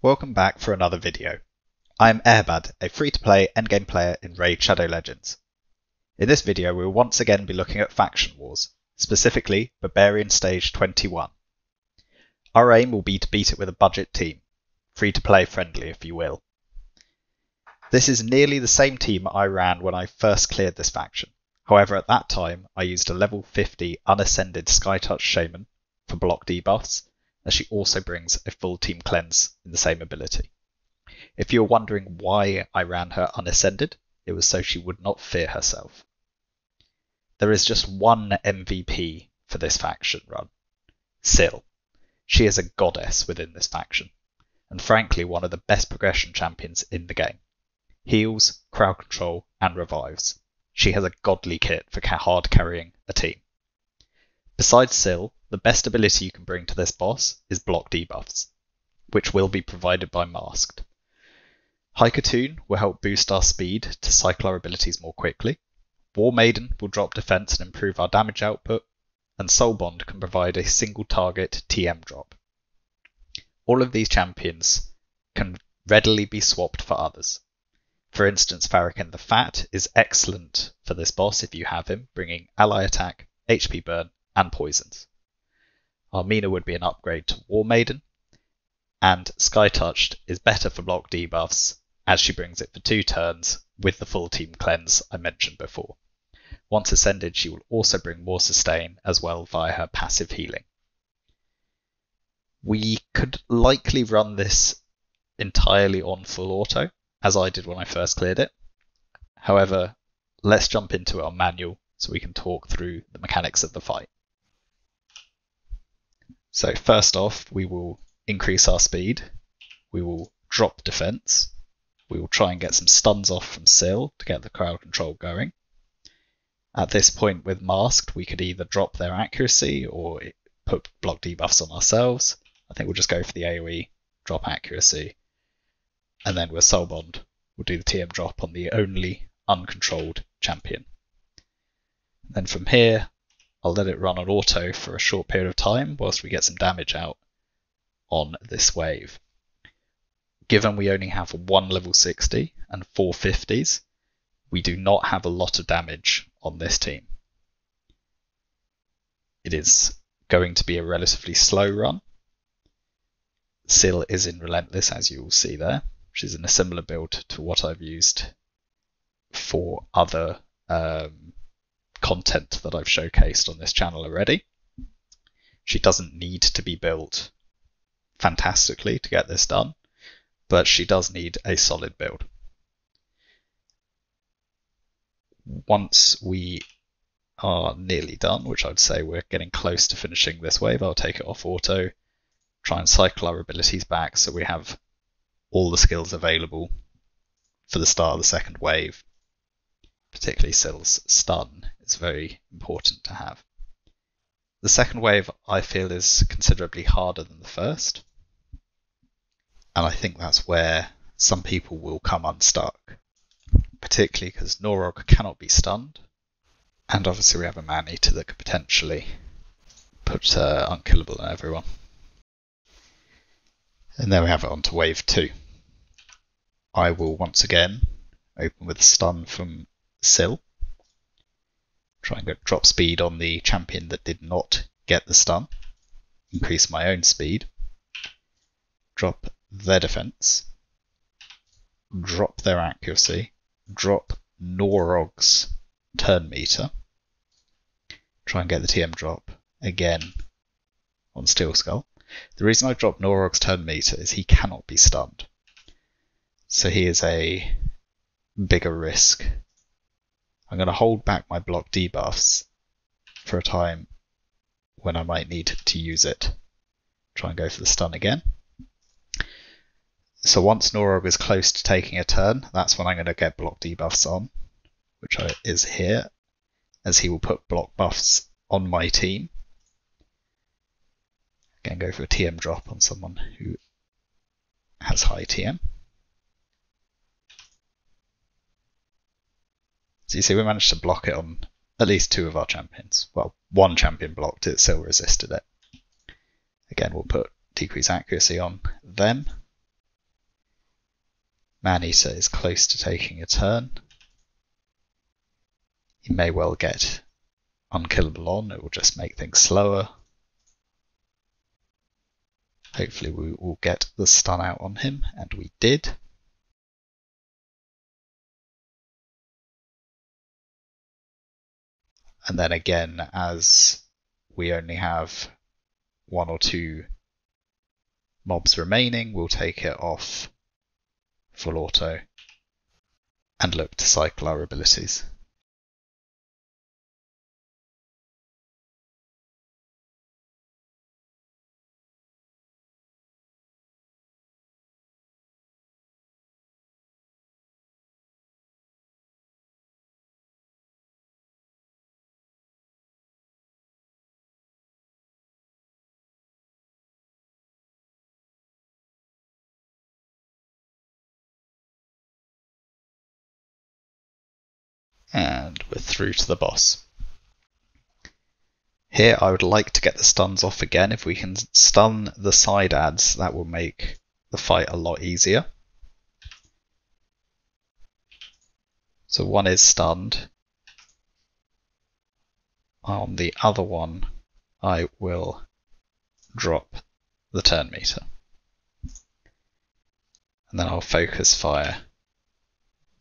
Welcome back for another video. I am Airbad, a free-to-play endgame player in Raid Shadow Legends. In this video we will once again be looking at Faction Wars, specifically Barbarian Stage 21. Our aim will be to beat it with a budget team, free-to-play friendly if you will. This is nearly the same team I ran when I first cleared this faction. However, at that time I used a level 50 unascended Skytouch Shaman for block debuffs, as she also brings a full team cleanse in the same ability. If you're wondering why I ran her unascended, it was so she would not fear herself. There is just one MVP for this faction run, Syl. She is a goddess within this faction, and frankly one of the best progression champions in the game. Heals, crowd control, and revives. She has a godly kit for hard carrying a team. Besides Syl, the best ability you can bring to this boss is block debuffs, which will be provided by Masked. Hykertoon will help boost our speed to cycle our abilities more quickly. War Maiden will drop defense and improve our damage output, and Soul Bond can provide a single target TM drop. All of these champions can readily be swapped for others. For instance, Farrakhan the Fat is excellent for this boss if you have him, bringing ally attack, HP burn, and poisons. Armina would be an upgrade to War Maiden, and Skytouched is better for block debuffs as she brings it for 2 turns with the full team cleanse I mentioned before. Once ascended, she will also bring more sustain as well via her passive healing. We could likely run this entirely on full auto, as I did when I first cleared it. However, let's jump into it on manual so we can talk through the mechanics of the fight. So first off, we will increase our speed, we will drop defense, we will try and get some stuns off from Syl to get the crowd control going. At this point with Masked, we could either drop their accuracy or put block debuffs on ourselves. I think we'll just go for the AoE, drop accuracy, and then with Soul Bond, we'll do the TM drop on the only uncontrolled champion. And then from here, I'll let it run on auto for a short period of time whilst we get some damage out on this wave. Given we only have 1 level 60 and 4 50s, we do not have a lot of damage on this team. It is going to be a relatively slow run. Syl is in Relentless, as you will see there, which is in a similar build to what I've used for other content that I've showcased on this channel already. She doesn't need to be built fantastically to get this done, but she does need a solid build. Once we are nearly done, which I'd say we're getting close to finishing this wave, I'll take it off auto, try and cycle our abilities back so we have all the skills available for the start of the second wave. Particularly Syl's stun is very important to have. The second wave I feel is considerably harder than the first, and I think that's where some people will come unstuck, particularly because Norog cannot be stunned, and obviously we have a man-eater that could potentially put unkillable on everyone. And then we have it on to wave 2. I will once again open with a stun from Syl. Try and get drop speed on the champion that did not get the stun. Increase my own speed. Drop their defense. Drop their accuracy. Drop Norog's turn meter. Try and get the TM drop again on Steel Skull. The reason I dropped Norog's turn meter is he cannot be stunned. So he is a bigger risk. I'm going to hold back my block debuffs for a time when I might need to use it. Try and go for the stun again. So once Norog is close to taking a turn, that's when I'm going to get block debuffs on, which is here, as he will put block buffs on my team. Again, go for a TM drop on someone who has high TM. So you see we managed to block it on at least 2 of our champions. Well, 1 champion blocked it, Syl resisted it. Again, we'll put decrease accuracy on them. Man-Eater is close to taking a turn. He may well get unkillable on, it will just make things slower. Hopefully we will get the stun out on him, and we did. And then again, as we only have 1 or 2 mobs remaining, we'll take it off full auto and look to cycle our abilities. And we're through to the boss. Here I would like to get the stuns off again. If we can stun the side adds, that will make the fight a lot easier. So one is stunned. On the other one, I will drop the turn meter. And then I'll focus fire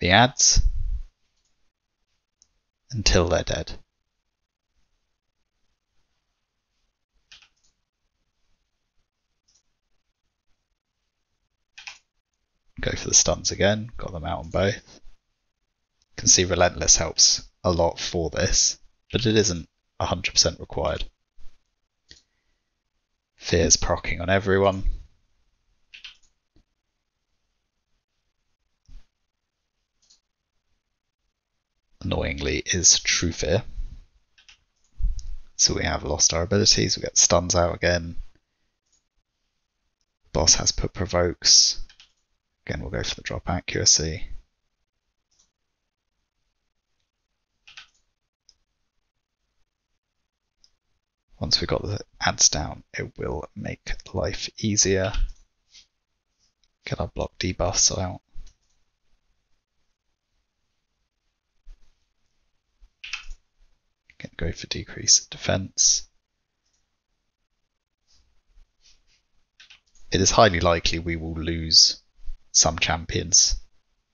the adds until they're dead. Go for the stuns again, got them out on both. You can see Relentless helps a lot for this, but it isn't 100% required. Fear's proccing on everyone. Annoyingly is True Fear. So we have lost our abilities, we get stuns out again. Boss has put provokes. Again, we'll go for the drop accuracy. Once we've got the adds down, it will make life easier. Get our block debuffs out. Again, go for decrease defense. It is highly likely we will lose some champions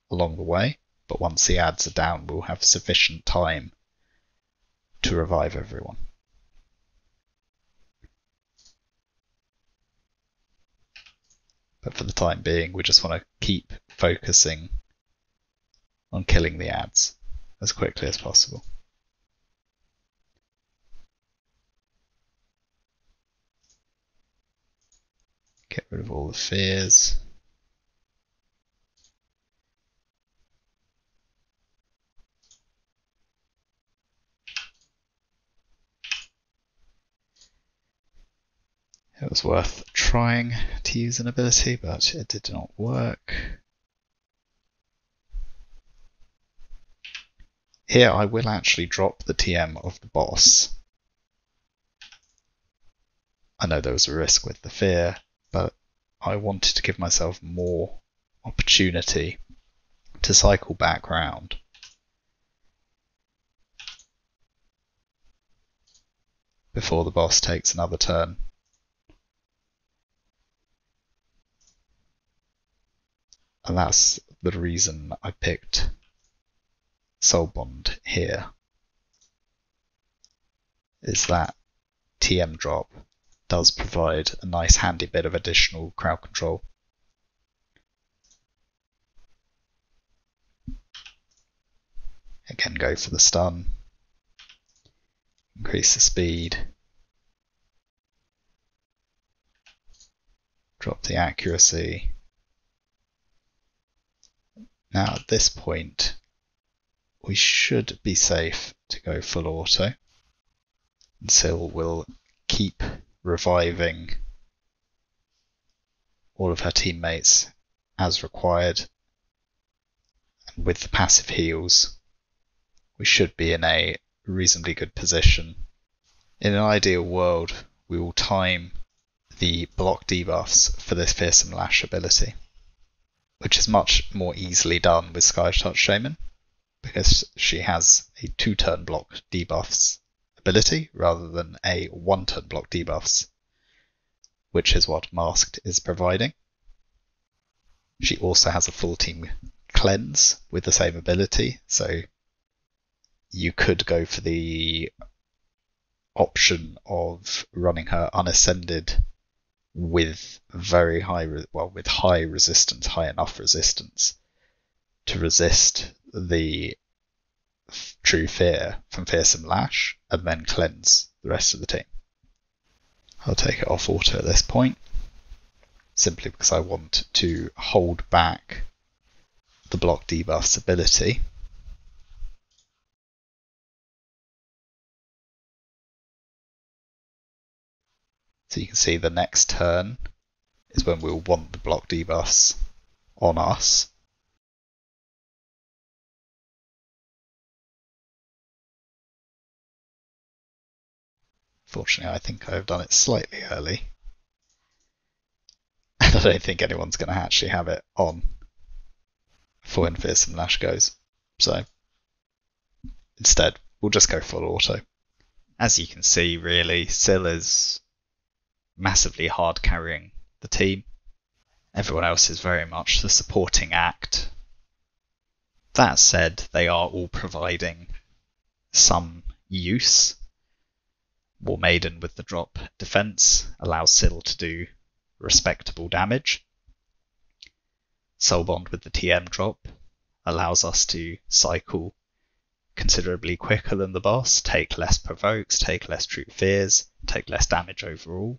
along the way, but once the adds are down, we'll have sufficient time to revive everyone. But for the time being, we just want to keep focusing on killing the adds as quickly as possible. Get rid of all the fears. It was worth trying to use an ability, but it did not work. Here I will actually drop the TM of the boss. I know there was a risk with the fear, but I wanted to give myself more opportunity to cycle back round. Before the boss takes another turn. And that's the reason I picked Soul Bond here, is that TM drop does provide a nice handy bit of additional crowd control. Again, go for the stun, increase the speed, drop the accuracy. Now at this point, we should be safe to go full auto, until we'll keep reviving all of her teammates as required. And with the passive heals, we should be in a reasonably good position. In an ideal world, we will time the block debuffs for this Fearsome Lash ability. which is much more easily done with Sky Touch Shaman, because she has a 2-turn block debuffs ability rather than a 1-turn block debuffs, which is what Masked is providing. She also has a full team cleanse with the same ability, so you could go for the option of running her unascended with very high, with high resistance, high enough resistance to resist the True Fear from Fearsome Lash, and then cleanse the rest of the team. I'll take it off auto at this point, simply because I want to hold back the block debuffs ability. So you can see the next turn is when we'll want the block debuffs on us. Fortunately, I think I've done it slightly early. And I don't think anyone's going to actually have it on for when Fearsome Lash goes. So instead, we'll just go full auto. As you can see, really, Syl is massively hard carrying the team. Everyone else is very much the supporting act. That said, they are all providing some use. War Maiden with the drop defense allows Syl to do respectable damage. Soulbond with the TM drop allows us to cycle considerably quicker than the boss, take less provokes, take less true fears, take less damage overall.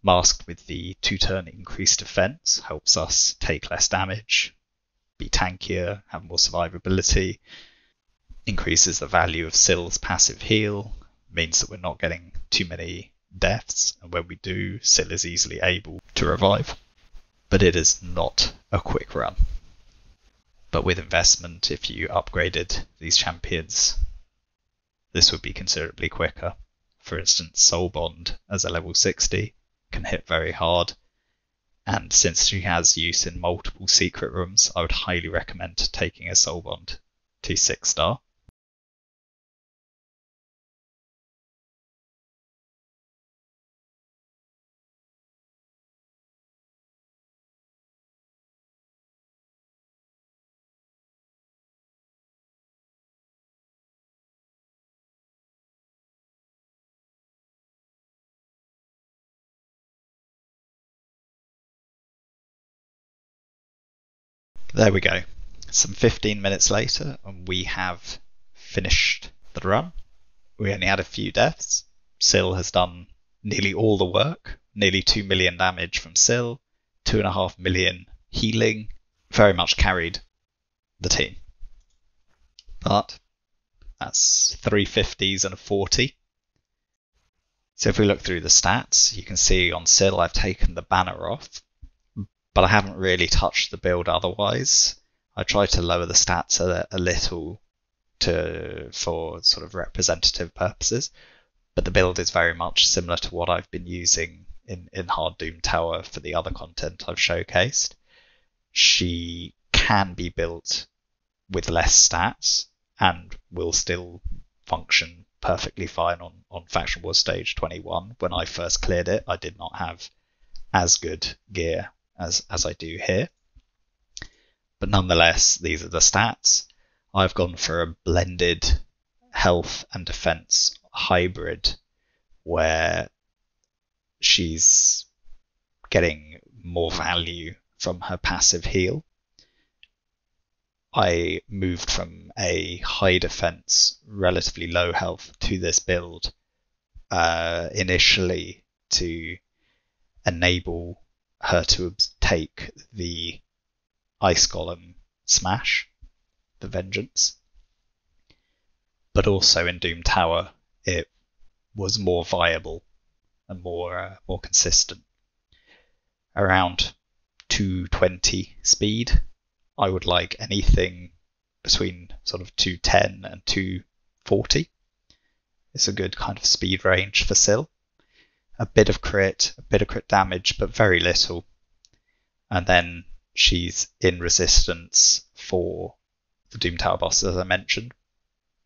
Masked with the 2-turn increased defense helps us take less damage, be tankier, have more survivability, increases the value of Syl's passive heal, means that we're not getting too many deaths, and when we do, Syl is easily able to revive. But it is not a quick run. But with investment, if you upgraded these champions, this would be considerably quicker. For instance, Soulbond as a level 60 can hit very hard, and since she has use in multiple secret rooms, I would highly recommend taking a Soulbond to 6-star. There we go. Some 15 minutes later, and we have finished the run. We only had a few deaths. Syl has done nearly all the work. Nearly 2 million damage from Syl, 2.5 million healing. Very much carried the team. But that's 350s and a 40. So if we look through the stats, you can see on Syl I've taken the banner off, but I haven't really touched the build otherwise. I tried to lower the stats a little for sort of representative purposes, but the build is very much similar to what I've been using in Hard Doom Tower for the other content I've showcased. She can be built with less stats and will still function perfectly fine on Faction Wars Stage 21. When I first cleared it, I did not have as good gear as I do here. But nonetheless, these are the stats. I've gone for a blended health and defense hybrid where she's getting more value from her passive heal. I moved from a high defense, relatively low health to this build initially to enable her to take the Ice Golem smash, the Vengeance. But also in Doom Tower, it was more viable and more consistent. Around 220 speed, I would like anything between sort of 210 and 240. It's a good kind of speed range for Syl. A bit of crit damage, but very little. And then she's in resistance for the Doom Tower boss, as I mentioned,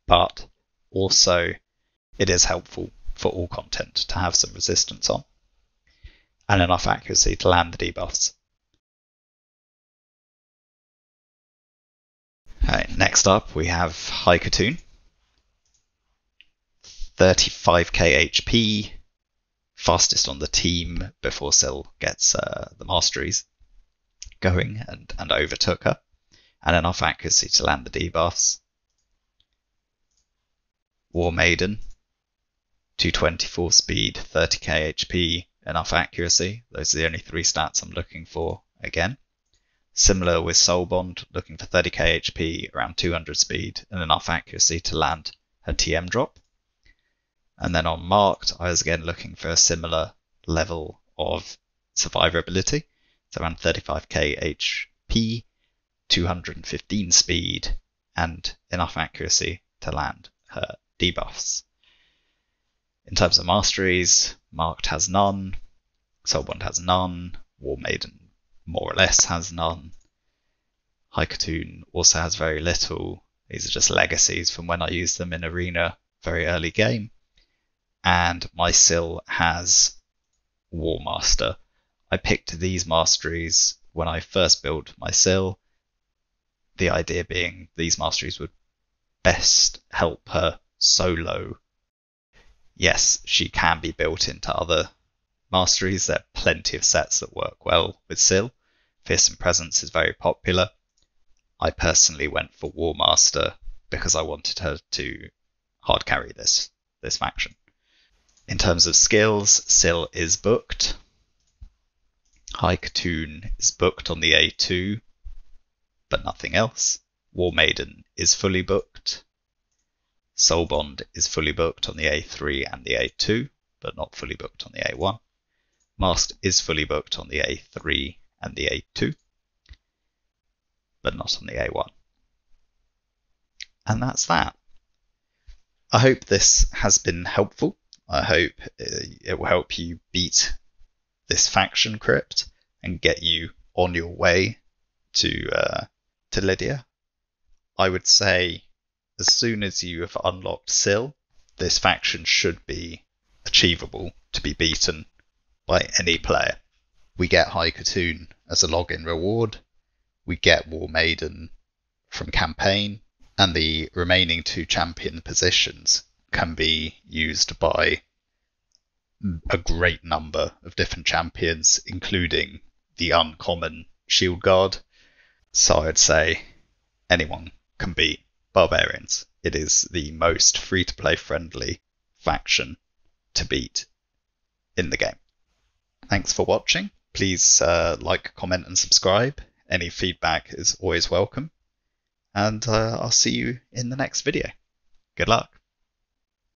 but also it is helpful for all content to have some resistance on, and enough accuracy to land the debuffs. Right, next up we have Haikatoon. 35k HP, fastest on the team before Syl gets the masteries going and overtook her, and enough accuracy to land the debuffs. War Maiden, 224 speed, 30k HP, enough accuracy. Those are the only 3 stats I'm looking for again. Similar with Soul Bond, looking for 30k HP, around 200 speed, and enough accuracy to land her TM drop. And then on Marked, I was again looking for a similar level of survivability. It's around 35k HP, 215 speed, and enough accuracy to land her debuffs. In terms of masteries, Marked has none, Soulbond has none, War Maiden more or less has none, Haikatoon also has very little. These are just legacies from when I used them in Arena very early game. And my Syl has War Master. I picked these masteries when I first built my Syl, the idea being these masteries would best help her solo. Yes, she can be built into other masteries. There are plenty of sets that work well with Syl. Fearsome Presence is very popular. I personally went for War Master because I wanted her to hard carry this faction. In terms of skills, Syl is booked. Haikatoon is booked on the A2, but nothing else. War Maiden is fully booked. Soulbond is fully booked on the A3 and the A2, but not fully booked on the A1. Masked is fully booked on the A3 and the A2, but not on the A1. And that's that. I hope this has been helpful. I hope it will help you beat this faction crypt and get you on your way to Lydia. I would say as soon as you have unlocked Syl, this faction should be achievable to be beaten by any player. We get Haikatoon as a login reward, we get War Maiden from campaign, and the remaining 2 champion positions can be used by a great number of different champions, including the uncommon Shield Guard. So I'd say anyone can beat Barbarians. It is the most free-to-play friendly faction to beat in the game. Thanks for watching. Please like, comment and subscribe. Any feedback is always welcome. And I'll see you in the next video. Good luck.